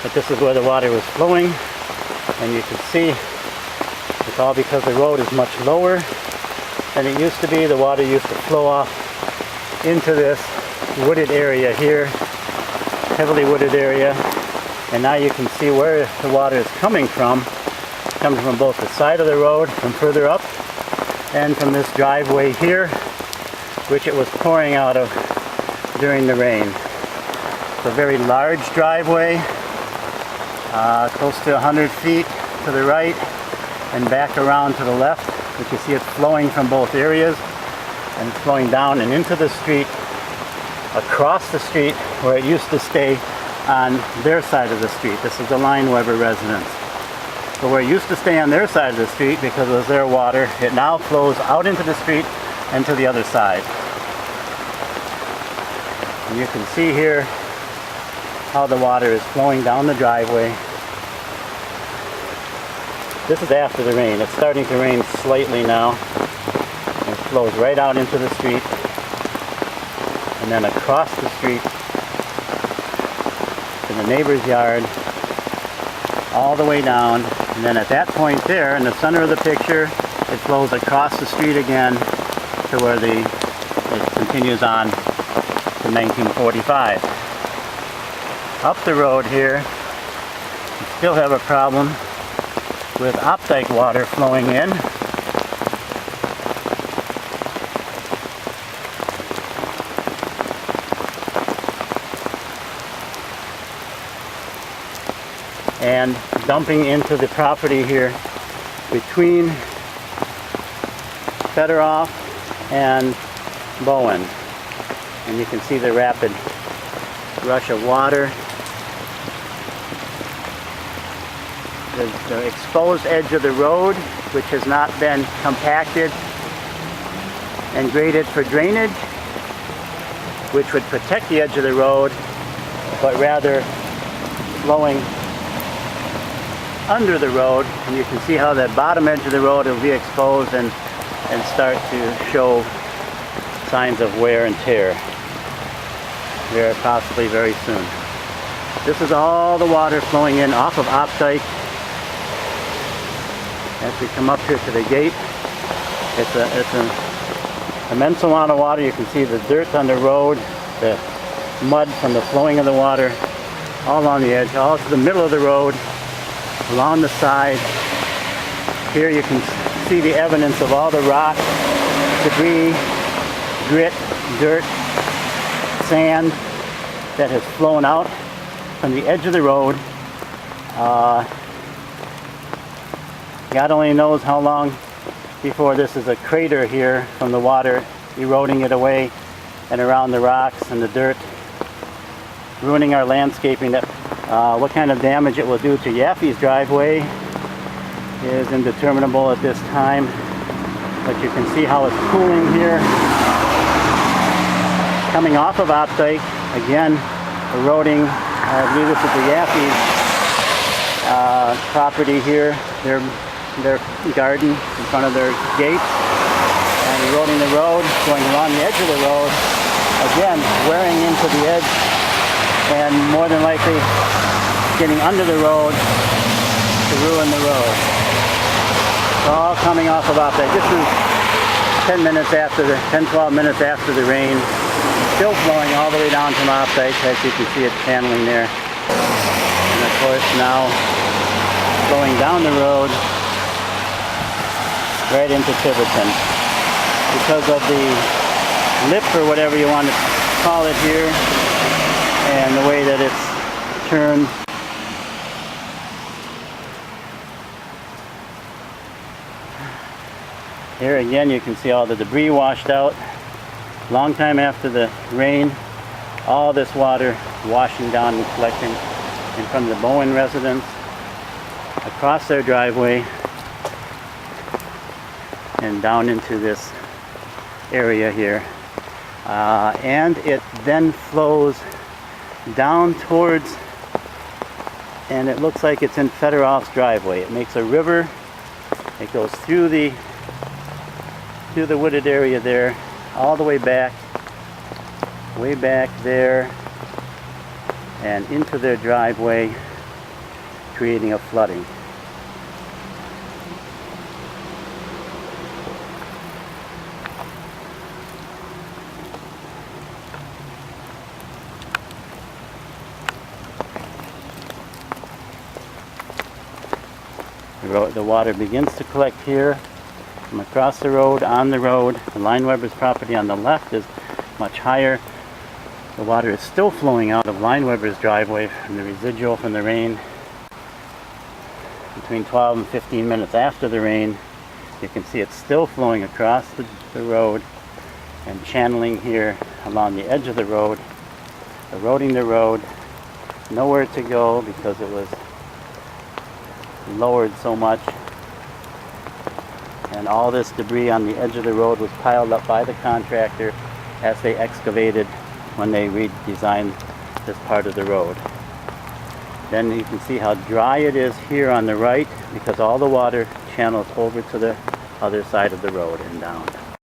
But this is where the water was flowing, and you can see it's all because the road is much lower than it used to be. The water used to flow off into this wooded area here, heavily wooded area, and now you can see where the water is coming from. It's coming from both the side of the road, from further up, and from this driveway here, which it was pouring out of during the rain. It's a very large driveway, close to 100 feet to the right and back around to the left. But you see it's flowing from both areas, and it's flowing down and into the street, across the street where it used to stay on their side of the street. This is the Lineweber residence. So where it used to stay on their side of the street because it was their water, it now flows out into the street and to the other side. And you can see here how the water is flowing down the driveway. This is after the rain. It's starting to rain slightly now. It flows right out into the street and then across the street to the neighbor's yard, all the way down. And then at that point there, in the center of the picture, it flows across the street again to where it continues on to 1945. Up the road here, we still have a problem with Opdyke water flowing in. And dumping into the property here between Fedoroff and Bowen. And you can see the rapid rush of water. The exposed edge of the road, which has not been compacted and graded for drainage, which would protect the edge of the road, but rather flowing under the road. And you can see how that bottom edge of the road will be exposed and start to show signs of wear and tear there possibly very soon. This is all the water flowing in off of Opdyke. As we come up here to the gate, it's an immense amount of water. You can see the dirt on the road, the mud from the flowing of the water all along the edge, all to the middle of the road, along the side. Here you can see the evidence of all the rock, debris, grit, dirt, sand that has flown out from the edge of the road. God only knows how long before this is a crater here from the water eroding it away and around the rocks and the dirt, ruining our landscaping. What kind of damage it will do to Yaffe's driveway is indeterminable at this time, but you can see how it's cooling here, coming off of Opdyke, again eroding. I believe this is the Yaffe's property here, their garden in front of their gate, and eroding the road, going along the edge of the road, again wearing into the edge and more than likely getting under the road to ruin the road. It's all coming off of Opdyke. This is 10, 12 minutes after the rain. Still flowing all the way down from Opdyke, as you can see it channeling there. And of course now flowing down the road right into Tiverton. Because of the lip or whatever you want to call it here, and the way that it's turned. Here again you can see all the debris washed out. Long time after the rain, all this water washing down and collecting in front of the Bowen residence, across their driveway, and down into this area here. And it then flows down towards, and it looks like it's in Fedoroff's driveway. It makes a river. It goes through the wooded area there, all the way back there, and into their driveway, creating a flooding. The water begins to collect here from across the road, on the road. The Lineweber's property on the left is much higher. The water is still flowing out of Lineweber's driveway from the residual from the rain. Between 12 and 15 minutes after the rain, you can see it's still flowing across the road and channeling here along the edge of the road, eroding the road. Nowhere to go because it was lowered so much, and all this debris on the edge of the road was piled up by the contractor as they excavated when they redesigned this part of the road. Then you can see how dry it is here on the right because all the water channels over to the other side of the road and down.